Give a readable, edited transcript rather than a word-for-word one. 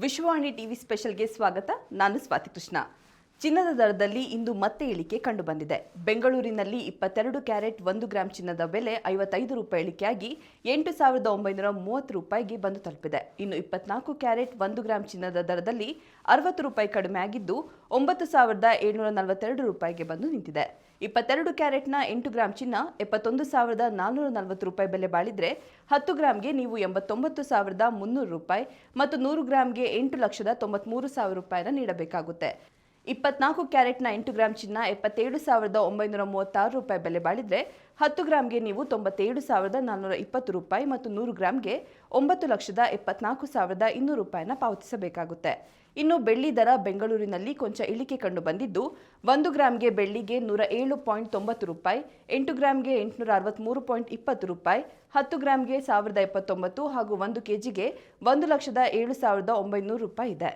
Vishwavani TV ಸ್ಪೆಷಲ್ಗೆ ಸ್ವಾಗತ. ನಾನು ಸ್ವಾತಿ ಕೃಷ್ಣ. ಚಿನ್ನದ ದರದಲ್ಲಿ ಇಂದು ಮತ್ತೆ ಇಳಿಕೆ ಕಂಡುಬಂದಿದೆ. ಬೆಂಗಳೂರಿನಲ್ಲಿ 22 ಕ್ಯಾರೆಟ್ 1 ಗ್ರಾಂ ಚಿನ್ನದ ಬೆಲೆ 55 ರೂಪಾಯಿ ಇಳಿಕೆಯಾಗಿ 8,930 ರೂಪಾಯಿಗೆ ಬಂದು ತಲುಪಿದೆ. ಇನ್ನು 24 ಕ್ಯಾರೆಟ್ 1 ಗ್ರಾಂ ಚಿನ್ನದ ದರದಲ್ಲಿ 60 ರೂಪಾಯಿ ಕಡಿಮೆ ಆಗಿದ್ದು 9,742 ರೂಪಾಯಿಗೆ ಬಂದು ನಿಂತಿದೆ. 22 ಕ್ಯಾರೆಟ್ನ 8 ಗ್ರಾಂ ಚಿನ್ನ 71,440 ರೂಪಾಯಿ ಬೆಲೆ ಬಾಳಿದ್ರೆ 10 ಗ್ರಾಂಗೆ ನೀವು 89,300 ರೂಪಾಯಿ ಮತ್ತು 100 ಗ್ರಾಂಗೆ 8,93,000 ರೂಪಾಯಿನ ನೀಡಬೇಕಾಗುತ್ತೆ. 24 ಕ್ಯಾರೆಟ್ನ 8 ಗ್ರಾಂ ಚಿನ್ನ 77,936 ರೂಪಾಯಿ ಬೆಲೆ ಬಾಳಿದ್ರೆ 10 ಗ್ರಾಂಗೆ ನೀವು 97,420 ರೂಪಾಯಿ ಮತ್ತು 100 ಗ್ರಾಂಗೆ 9,74,200 ರೂಪಾಯಿನ ಪಾವತಿಸಬೇಕಾಗುತ್ತೆ. ಇನ್ನು ಬೆಳ್ಳಿ ದರ ಬೆಂಗಳೂರಿನಲ್ಲಿ ಕೊಂಚ ಇಳಿಕೆ ಕಂಡು ಬಂದಿದ್ದು 1 ಗ್ರಾಂಗೆ ಬೆಳ್ಳಿಗೆ 107.90 ರೂಪಾಯಿ, 8 ಗ್ರಾಂಗೆ 863.20 ರೂಪಾಯಿ, 10 ಗ್ರಾಂಗೆ 1,079 ಹಾಗೂ 1 ಕೆಜಿಗೆ 1,07,900 ರೂಪಾಯಿ ಇದೆ.